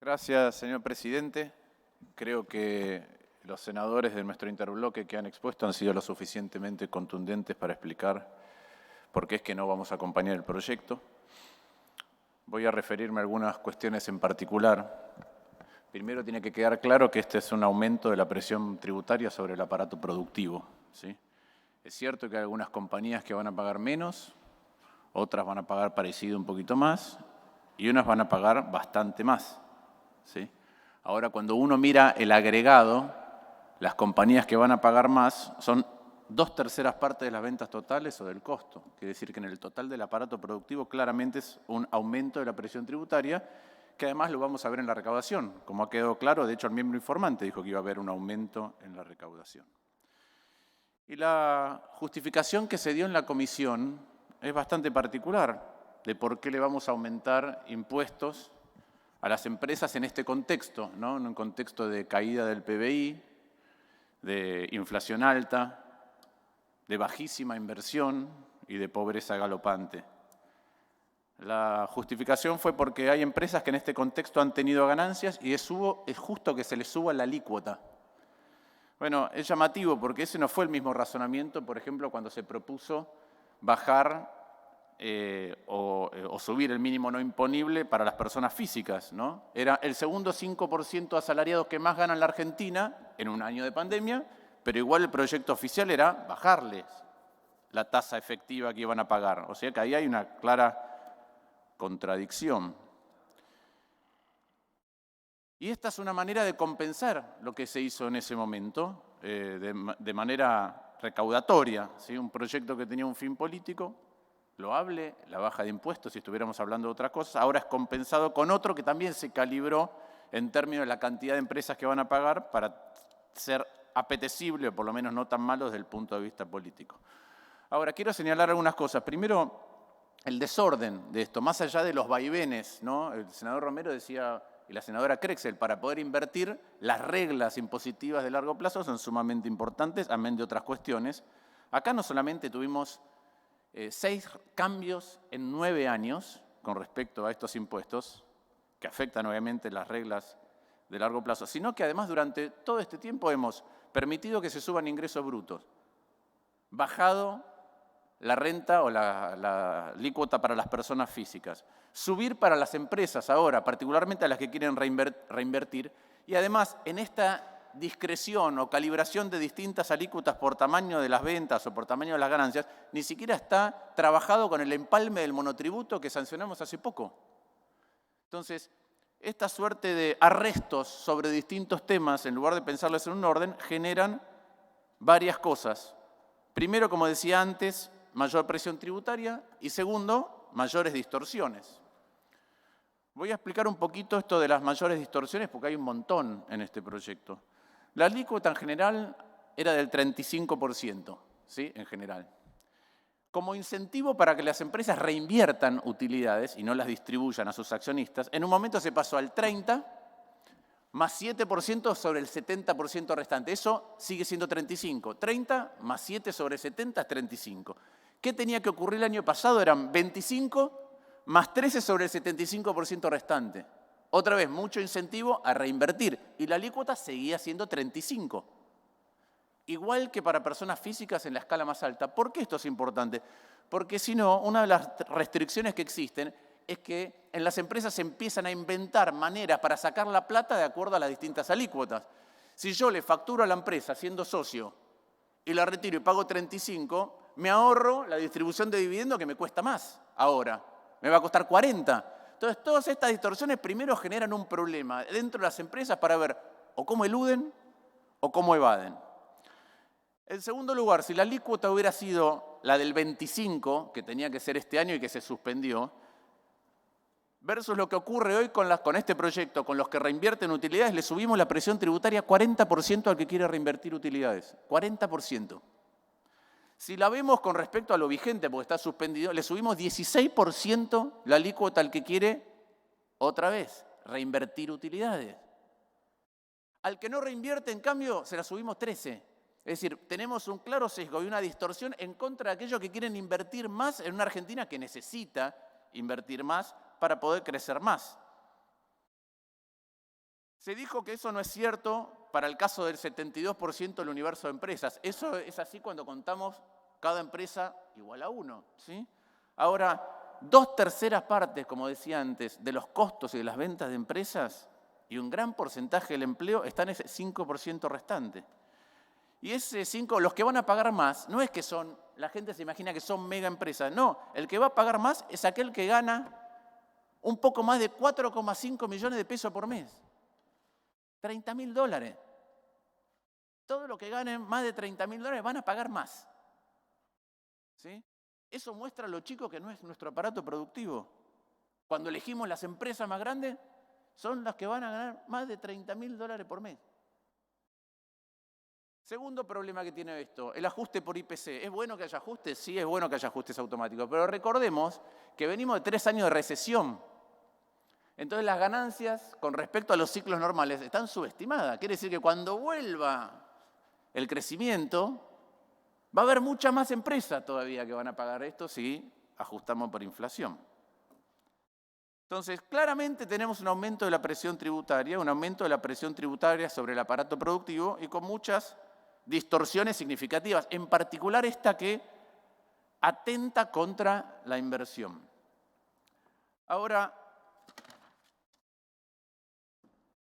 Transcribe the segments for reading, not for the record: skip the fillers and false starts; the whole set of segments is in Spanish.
Gracias, señor presidente. Creo que los senadores de nuestro interbloque que han expuesto han sido lo suficientemente contundentes para explicar por qué es que no vamos a acompañar el proyecto. Voy a referirme a algunas cuestiones en particular. Primero, tiene que quedar claro que este es un aumento de la presión tributaria sobre el aparato productivo, ¿sí? Es cierto que hay algunas compañías que van a pagar menos, otras van a pagar parecido un poquito más y unas van a pagar bastante más, ¿sí? Ahora, cuando uno mira el agregado, las compañías que van a pagar más son 2/3 partes de las ventas totales o del costo. Quiere decir que en el total del aparato productivo claramente es un aumento de la presión tributaria, que además lo vamos a ver en la recaudación. Como ha quedado claro, de hecho el miembro informante dijo que iba a haber un aumento en la recaudación. Y la justificación que se dio en la comisión es bastante particular de por qué le vamos a aumentar impuestos a las empresas en este contexto, ¿no? En un contexto de caída del PBI, de inflación alta, de bajísima inversión y de pobreza galopante. La justificación fue porque hay empresas que en este contexto han tenido ganancias y es justo que se les suba la alícuota. Bueno, es llamativo porque ese no fue el mismo razonamiento, por ejemplo, cuando se propuso bajar o subir el mínimo no imponible para las personas físicas, ¿no? Era el segundo 5% de asalariados que más ganan la Argentina en un año de pandemia, pero igual el proyecto oficial era bajarles la tasa efectiva que iban a pagar. O sea que ahí hay una clara contradicción. Y esta es una manera de compensar lo que se hizo en ese momento, de manera recaudatoria, ¿sí? Un proyecto que tenía un fin político, loable, la baja de impuestos, si estuviéramos hablando de otra cosa, ahora es compensado con otro que también se calibró en términos de la cantidad de empresas que van a pagar para ser apetecible, o por lo menos no tan malo desde el punto de vista político. Ahora, quiero señalar algunas cosas. Primero, el desorden de esto, más allá de los vaivenes, ¿no? El senador Romero decía, y la senadora Krexel, para poder invertir, las reglas impositivas de largo plazo son sumamente importantes, amén de otras cuestiones. Acá no solamente tuvimos 6 cambios en 9 años con respecto a estos impuestos, que afectan obviamente las reglas de largo plazo, sino que además durante todo este tiempo hemos permitido que se suban ingresos brutos, bajado la renta o la alícuota para las personas físicas, subir para las empresas ahora, particularmente a las que quieren reinvertir, y además en esta discreción o calibración de distintas alícuotas por tamaño de las ventas o por tamaño de las ganancias, ni siquiera está trabajado con el empalme del monotributo que sancionamos hace poco. Entonces, esta suerte de arrestos sobre distintos temas, en lugar de pensarlos en un orden, generan varias cosas. Primero, como decía antes, mayor presión tributaria y segundo, mayores distorsiones. Voy a explicar un poquito esto de las mayores distorsiones porque hay un montón en este proyecto. La alícuota en general era del 35%, ¿sí? En general. Como incentivo para que las empresas reinviertan utilidades y no las distribuyan a sus accionistas, en un momento se pasó al 30% más 7% sobre el 70% restante. Eso sigue siendo 35%. 30 más 7 sobre 70 es 35%. ¿Qué tenía que ocurrir el año pasado? Eran 25 más 13 sobre el 75% restante. Otra vez, mucho incentivo a reinvertir. Y la alícuota seguía siendo 35%. Igual que para personas físicas en la escala más alta. ¿Por qué esto es importante? Porque si no, una de las restricciones que existen es que en las empresas se empiezan a inventar maneras para sacar la plata de acuerdo a las distintas alícuotas. Si yo le facturo a la empresa siendo socio y la retiro y pago 35, me ahorro la distribución de dividendos que me cuesta más ahora. Me va a costar 40. Entonces, todas estas distorsiones primero generan un problema dentro de las empresas para ver o cómo eluden o cómo evaden. En segundo lugar, si la alícuota hubiera sido la del 25, que tenía que ser este año y que se suspendió, versus lo que ocurre hoy con este proyecto, con los que reinvierten utilidades, le subimos la presión tributaria 40% al que quiere reinvertir utilidades. 40%. Si la vemos con respecto a lo vigente, porque está suspendido, le subimos 16% la alícuota al que quiere, otra vez, reinvertir utilidades. Al que no reinvierte, en cambio, se la subimos 13%. Es decir, tenemos un claro sesgo y una distorsión en contra de aquellos que quieren invertir más en una Argentina que necesita invertir más para poder crecer más. Se dijo que eso no es cierto para el caso del 72% del universo de empresas. Eso es así cuando contamos cada empresa igual a 1, ¿sí? Ahora, 2/3 partes, como decía antes, de los costos y de las ventas de empresas y un gran porcentaje del empleo están en ese 5% restante. Y ese 5, los que van a pagar más, no es que son, la gente se imagina que son mega empresas, no, el que va a pagar más es aquel que gana un poco más de 4,5 millones de pesos por mes. $30.000. Todo lo que ganen más de $30.000 van a pagar más. ¿Sí? Eso muestra lo chico que no es nuestro aparato productivo. Cuando elegimos las empresas más grandes, son las que van a ganar más de $30.000 por mes. Segundo problema que tiene esto, el ajuste por IPC. ¿Es bueno que haya ajustes? Sí, es bueno que haya ajustes automáticos, pero recordemos que venimos de 3 años de recesión. Entonces las ganancias con respecto a los ciclos normales están subestimadas. Quiere decir que cuando vuelva el crecimiento, va a haber muchas más empresas todavía que van a pagar esto si ajustamos por inflación. Entonces, claramente tenemos un aumento de la presión tributaria, sobre el aparato productivo y con muchas distorsiones significativas, en particular esta que atenta contra la inversión. Ahora,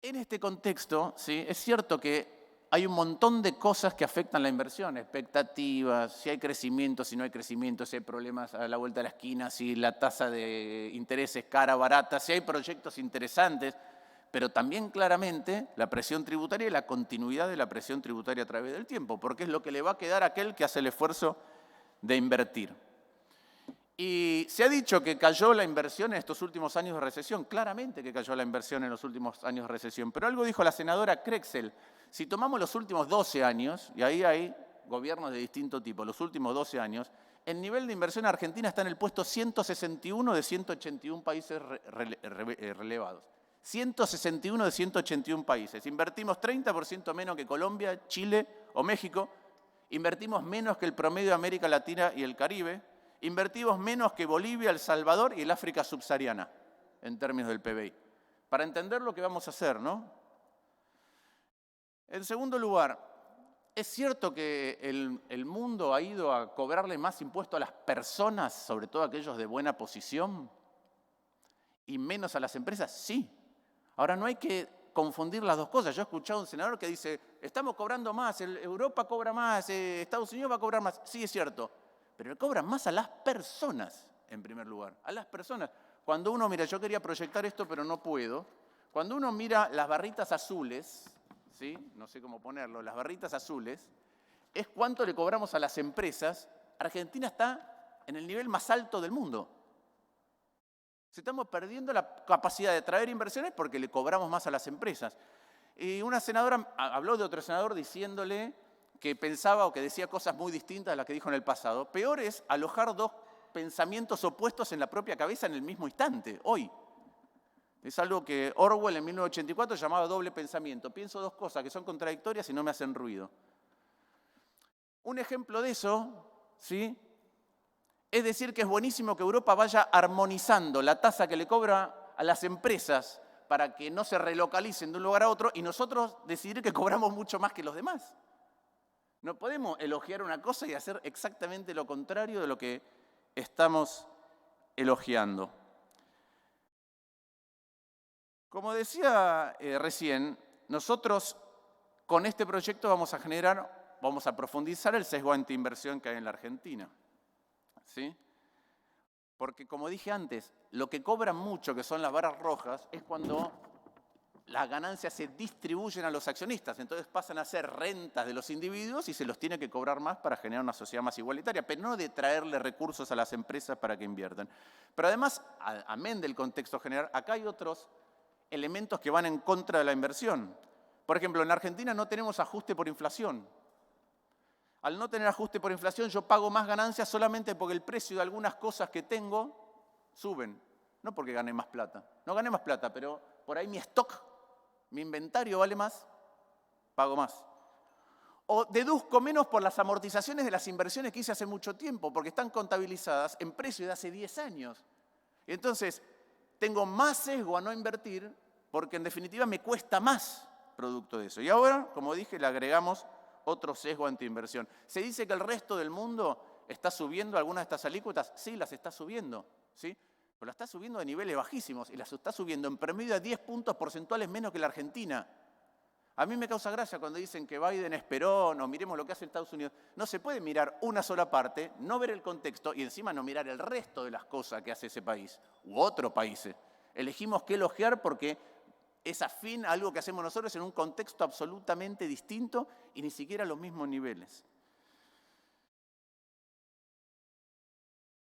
en este contexto, ¿sí? Es cierto que hay un montón de cosas que afectan la inversión, expectativas, si hay crecimiento, si no hay crecimiento, si hay problemas a la vuelta de la esquina, si la tasa de interés es cara o barata, si hay proyectos interesantes, pero también claramente la presión tributaria y la continuidad de la presión tributaria a través del tiempo, porque es lo que le va a quedar a aquel que hace el esfuerzo de invertir. Y se ha dicho que cayó la inversión en estos últimos años de recesión. Claramente que cayó la inversión en los últimos años de recesión. Pero algo dijo la senadora Krexel. Si tomamos los últimos 12 años, y ahí hay gobiernos de distinto tipo, los últimos 12 años, el nivel de inversión en Argentina está en el puesto 161 de 181 países relevados. 161 de 181 países. Invertimos 30% menos que Colombia, Chile o México. Invertimos menos que el promedio de América Latina y el Caribe. Invertimos menos que Bolivia, El Salvador y el África subsahariana, en términos del PBI. Para entender lo que vamos a hacer, ¿no? En segundo lugar, ¿es cierto que el mundo ha ido a cobrarle más impuestos a las personas, sobre todo a aquellos de buena posición, y menos a las empresas? Sí. Ahora, no hay que confundir las dos cosas. Yo he escuchado a un senador que dice, estamos cobrando más, Europa cobra más, Estados Unidos va a cobrar más. Sí, es cierto. Pero le cobran más a las personas, en primer lugar, a las personas. Cuando uno mira, yo quería proyectar esto, pero no puedo. Cuando uno mira las barritas azules, ¿sí? No sé cómo ponerlo, las barritas azules, es cuánto le cobramos a las empresas. Argentina está en el nivel más alto del mundo. Estamos perdiendo la capacidad de atraer inversiones porque le cobramos más a las empresas. Y una senadora habló de otro senador diciéndole que pensaba o que decía cosas muy distintas a las que dijo en el pasado. Peor es alojar dos pensamientos opuestos en la propia cabeza en el mismo instante, hoy. Es algo que Orwell en 1984 llamaba doble pensamiento. Pienso dos cosas que son contradictorias y no me hacen ruido. Un ejemplo de eso, ¿sí? Es decir que es buenísimo que Europa vaya armonizando la tasa que le cobra a las empresas para que no se relocalicen de un lugar a otro y nosotros decidir que cobramos mucho más que los demás. No podemos elogiar una cosa y hacer exactamente lo contrario de lo que estamos elogiando. Como decía recién, nosotros con este proyecto vamos a profundizar el sesgo antiinversión que hay en la Argentina. ¿Sí? Porque como dije antes, lo que cobran mucho, que son las barras rojas, es cuando las ganancias se distribuyen a los accionistas, entonces pasan a ser rentas de los individuos y se los tiene que cobrar más para generar una sociedad más igualitaria, pero no de traerle recursos a las empresas para que inviertan. Pero además, amén del contexto general, acá hay otros elementos que van en contra de la inversión. Por ejemplo, en Argentina no tenemos ajuste por inflación. Al no tener ajuste por inflación, yo pago más ganancias solamente porque el precio de algunas cosas que tengo suben. No porque gane más plata. No gané más plata, pero por ahí mi stock, mi inventario vale más, pago más. O deduzco menos por las amortizaciones de las inversiones que hice hace mucho tiempo, porque están contabilizadas en precio de hace 10 años. Y entonces, tengo más sesgo a no invertir porque en definitiva me cuesta más producto de eso. Y ahora, como dije, le agregamos otro sesgo antiinversión. Se dice que el resto del mundo está subiendo algunas de estas alícuotas. Sí, las está subiendo, ¿sí? Pero las está subiendo de niveles bajísimos y las está subiendo en promedio a 10 puntos porcentuales menos que la Argentina. A mí me causa gracia cuando dicen que Biden esperó, no, miremos lo que hace Estados Unidos. No se puede mirar una sola parte, no ver el contexto y encima no mirar el resto de las cosas que hace ese país u otros países. Elegimos qué elogiar porque es afín a algo que hacemos nosotros en un contexto absolutamente distinto y ni siquiera a los mismos niveles.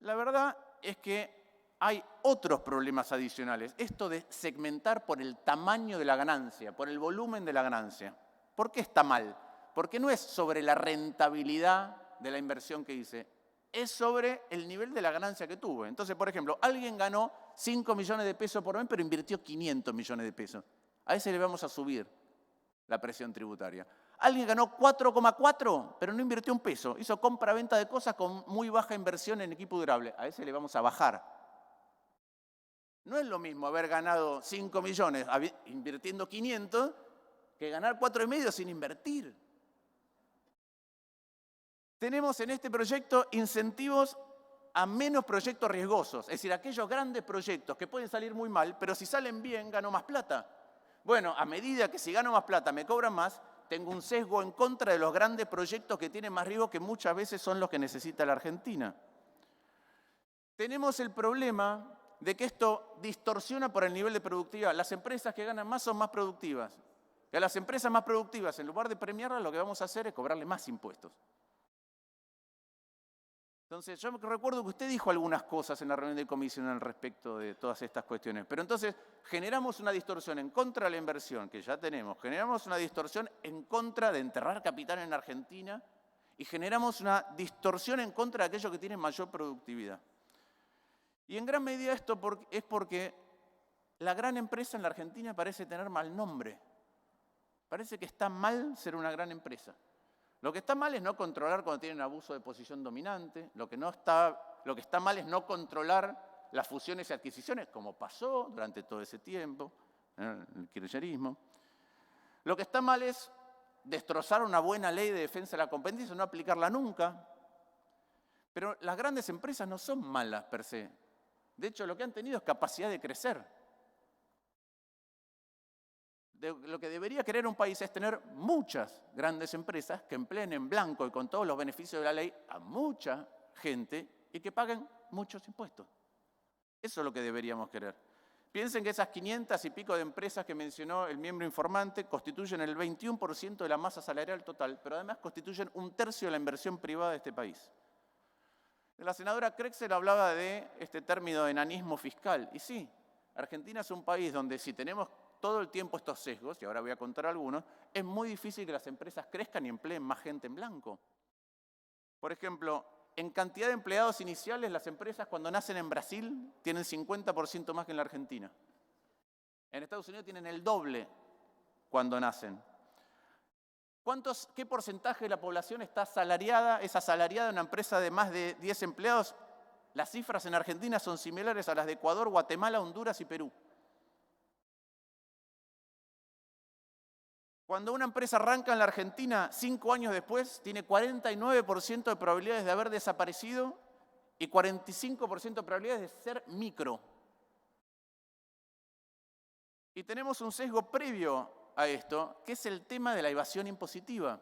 La verdad es que hay otros problemas adicionales. Esto de segmentar por el tamaño de la ganancia, por el volumen de la ganancia. ¿Por qué está mal? Porque no es sobre la rentabilidad de la inversión que hice, es sobre el nivel de la ganancia que tuve. Entonces, por ejemplo, alguien ganó 5 millones de pesos por mes, pero invirtió 500 millones de pesos. A ese le vamos a subir la presión tributaria. Alguien ganó 4,4, pero no invirtió un peso. Hizo compra-venta de cosas con muy baja inversión en equipo durable. A ese le vamos a bajar. No es lo mismo haber ganado 5 millones invirtiendo 500 que ganar 4,5 sin invertir. Tenemos en este proyecto incentivos a menos proyectos riesgosos, es decir, aquellos grandes proyectos que pueden salir muy mal, pero si salen bien gano más plata. Bueno, a medida que si gano más plata me cobran más, tengo un sesgo en contra de los grandes proyectos que tienen más riesgo, que muchas veces son los que necesita la Argentina. Tenemos el problema de que esto distorsiona por el nivel de productividad. Las empresas que ganan más son más productivas. Y a las empresas más productivas, en lugar de premiarlas, lo que vamos a hacer es cobrarle más impuestos. Entonces, yo recuerdo que usted dijo algunas cosas en la reunión de comisión al respecto de todas estas cuestiones, pero entonces generamos una distorsión en contra de la inversión, que ya tenemos, generamos una distorsión en contra de enterrar capital en Argentina y generamos una distorsión en contra de aquellos que tienen mayor productividad. Y en gran medida esto es porque la gran empresa en la Argentina parece tener mal nombre. Parece que está mal ser una gran empresa. Lo que está mal es no controlar cuando tienen abuso de posición dominante. Lo que está mal es no controlar las fusiones y adquisiciones, como pasó durante todo ese tiempo, el kirchnerismo. Lo que está mal es destrozar una buena ley de defensa de la competencia y no aplicarla nunca. Pero las grandes empresas no son malas per se. De hecho, lo que han tenido es capacidad de crecer. Lo que debería querer un país es tener muchas grandes empresas que empleen en blanco y con todos los beneficios de la ley a mucha gente y que paguen muchos impuestos. Eso es lo que deberíamos querer. Piensen que esas 500 y pico de empresas que mencionó el miembro informante constituyen el 21% de la masa salarial total, pero además constituyen 1/3 de la inversión privada de este país. La senadora Krexel hablaba de este término de enanismo fiscal. Y sí, Argentina es un país donde si tenemos todo el tiempo estos sesgos, y ahora voy a contar algunos, es muy difícil que las empresas crezcan y empleen más gente en blanco. Por ejemplo, en cantidad de empleados iniciales, las empresas cuando nacen en Brasil tienen 50% más que en la Argentina. En Estados Unidos tienen el doble cuando nacen. ¿Qué porcentaje de la población es asalariada en una empresa de más de 10 empleados? Las cifras en Argentina son similares a las de Ecuador, Guatemala, Honduras y Perú. Cuando una empresa arranca en la Argentina, 5 años después, tiene 49% de probabilidades de haber desaparecido y 45% de probabilidades de ser micro. Y tenemos un sesgo previo a esto, que es el tema de la evasión impositiva.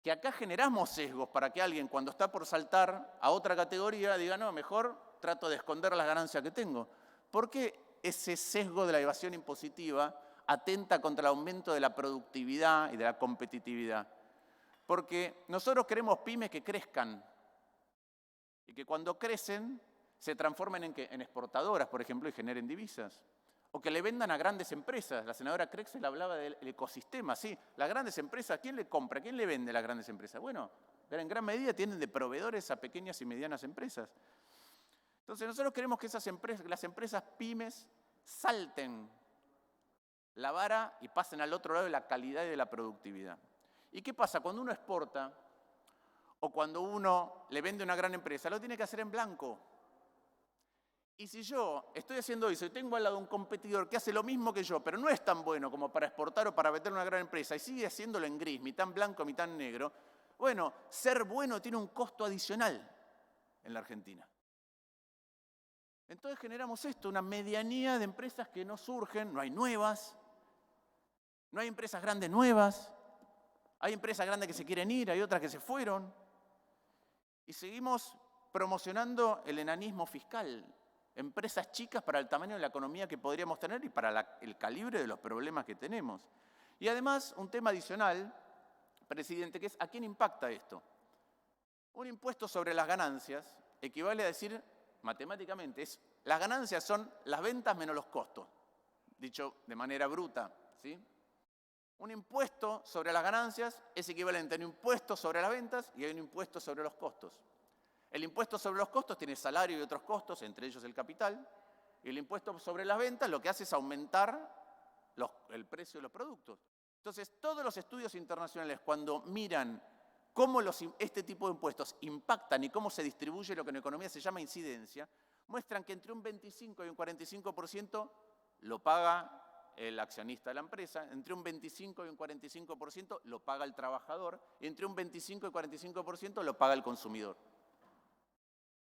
Que acá generamos sesgos para que alguien, cuando está por saltar a otra categoría, diga, no, mejor trato de esconder las ganancias que tengo. ¿Por qué ese sesgo de la evasión impositiva atenta contra el aumento de la productividad y de la competitividad? Porque nosotros queremos pymes que crezcan y que cuando crecen se transformen en exportadoras, por ejemplo, y generen divisas. O que le vendan a grandes empresas. La senadora Krexel hablaba del ecosistema, sí. Las grandes empresas, ¿quién le compra? ¿Quién le vende a las grandes empresas? Bueno, en gran medida tienen de proveedores a pequeñas y medianas empresas. Entonces nosotros queremos que las empresas pymes salten la vara y pasen al otro lado de la calidad y de la productividad. ¿Y qué pasa? Cuando uno exporta o cuando uno le vende a una gran empresa, lo tiene que hacer en blanco. Y si yo estoy haciendo eso y tengo al lado un competidor que hace lo mismo que yo, pero no es tan bueno como para exportar o para vender una gran empresa y sigue haciéndolo en gris, mitad en blanco, mitad en negro, bueno, ser bueno tiene un costo adicional en la Argentina. Entonces generamos esto, una medianía de empresas que no surgen, no hay nuevas, no hay empresas grandes nuevas, hay empresas grandes que se quieren ir, hay otras que se fueron, y seguimos promocionando el enanismo fiscal. Empresas chicas para el tamaño de la economía que podríamos tener y para el calibre de los problemas que tenemos. Y además, un tema adicional, presidente, que es ¿a quién impacta esto? Un impuesto sobre las ganancias equivale a decir, matemáticamente, las ganancias son las ventas menos los costos, dicho de manera bruta, ¿sí? Un impuesto sobre las ganancias es equivalente a un impuesto sobre las ventas y hay un impuesto sobre los costos. El impuesto sobre los costos tiene salario y otros costos, entre ellos el capital, y el impuesto sobre las ventas lo que hace es aumentar el precio de los productos. Entonces, todos los estudios internacionales, cuando miran cómo este tipo de impuestos impactan y cómo se distribuye lo que en economía se llama incidencia, muestran que entre un 25 y un 45% lo paga el accionista de la empresa, entre un 25 y un 45% lo paga el trabajador, y entre un 25 y 45% lo paga el consumidor.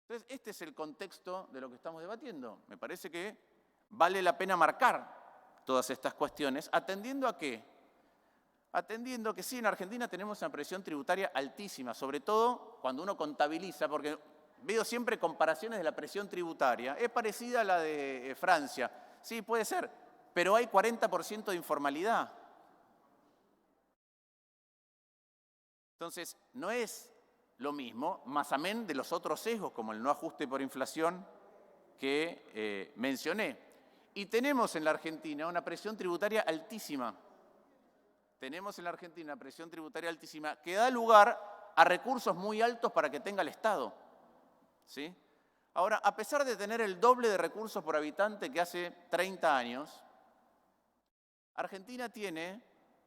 Entonces, este es el contexto de lo que estamos debatiendo. Me parece que vale la pena marcar todas estas cuestiones, ¿atendiendo a qué? Atendiendo que sí, en Argentina tenemos una presión tributaria altísima, sobre todo cuando uno contabiliza, porque veo siempre comparaciones de la presión tributaria. Es parecida a la de Francia. Sí, puede ser, pero hay 40% de informalidad. Entonces, no es lo mismo, más amén de los otros sesgos, como el no ajuste por inflación que mencioné. Y tenemos en la Argentina una presión tributaria altísima. Tenemos en la Argentina una presión tributaria altísima que da lugar a recursos muy altos para que tenga el Estado, ¿sí? Ahora, a pesar de tener el doble de recursos por habitante que hace 30 años, Argentina tiene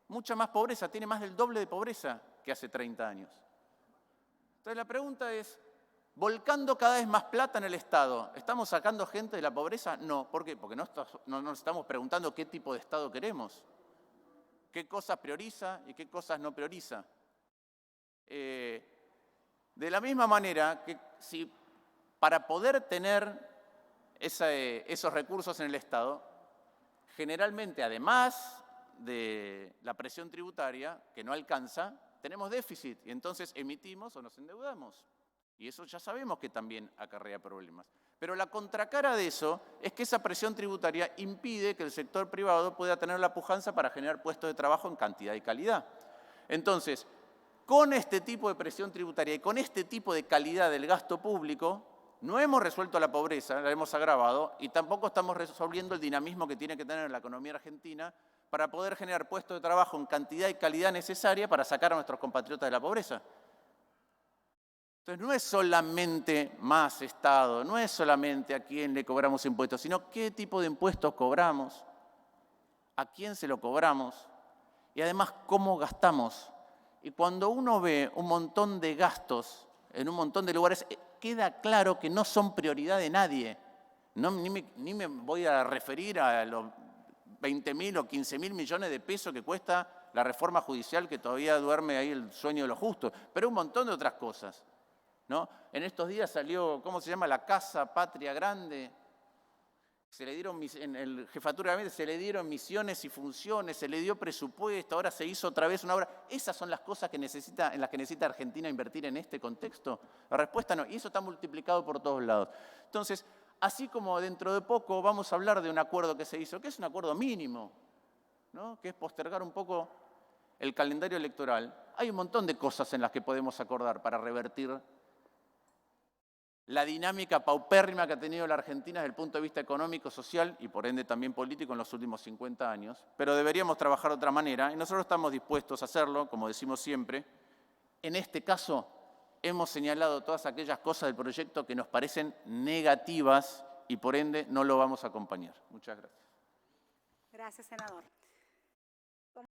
mucha más pobreza, tiene más del doble de pobreza que hace 30 años. Entonces la pregunta es, volcando cada vez más plata en el Estado, ¿estamos sacando gente de la pobreza? No. ¿Por qué? Porque no nos estamos preguntando qué tipo de Estado queremos, qué cosas prioriza y qué cosas no prioriza. De la misma manera que si para poder tener esos recursos en el Estado, generalmente, además de la presión tributaria, que no alcanza, tenemos déficit y entonces emitimos o nos endeudamos. Y eso ya sabemos que también acarrea problemas. Pero la contracara de eso es que esa presión tributaria impide que el sector privado pueda tener la pujanza para generar puestos de trabajo en cantidad y calidad. Entonces, con este tipo de presión tributaria y con este tipo de calidad del gasto público, no hemos resuelto la pobreza, la hemos agravado, y tampoco estamos resolviendo el dinamismo que tiene que tener la economía argentina para poder generar puestos de trabajo en cantidad y calidad necesaria para sacar a nuestros compatriotas de la pobreza. Entonces, no es solamente más Estado, no es solamente a quién le cobramos impuestos, sino qué tipo de impuestos cobramos, a quién se lo cobramos y además cómo gastamos. Y cuando uno ve un montón de gastos en un montón de lugares, queda claro que no son prioridad de nadie. Ni me voy a referir a los 20.000 o 15.000 millones de pesos que cuesta la reforma judicial, que todavía duerme ahí el sueño de los justos, pero un montón de otras cosas, ¿no? En estos días salió, ¿cómo se llama? La Casa Patria Grande. Se le dieron, en el jefatura de gabinete se le dieron misiones y funciones, se le dio presupuesto, ahora se hizo otra vez una obra. ¿Esas son las cosas en las que necesita Argentina invertir en este contexto? La respuesta no, y eso está multiplicado por todos lados. Entonces, así como dentro de poco vamos a hablar de un acuerdo que se hizo, que es un acuerdo mínimo, ¿no? Que es postergar un poco el calendario electoral, hay un montón de cosas en las que podemos acordar para revertir la dinámica paupérrima que ha tenido la Argentina desde el punto de vista económico, social y por ende también político en los últimos 50 años, pero deberíamos trabajar de otra manera y nosotros estamos dispuestos a hacerlo, como decimos siempre. En este caso, hemos señalado todas aquellas cosas del proyecto que nos parecen negativas y por ende no lo vamos a acompañar. Muchas gracias. Gracias, senador.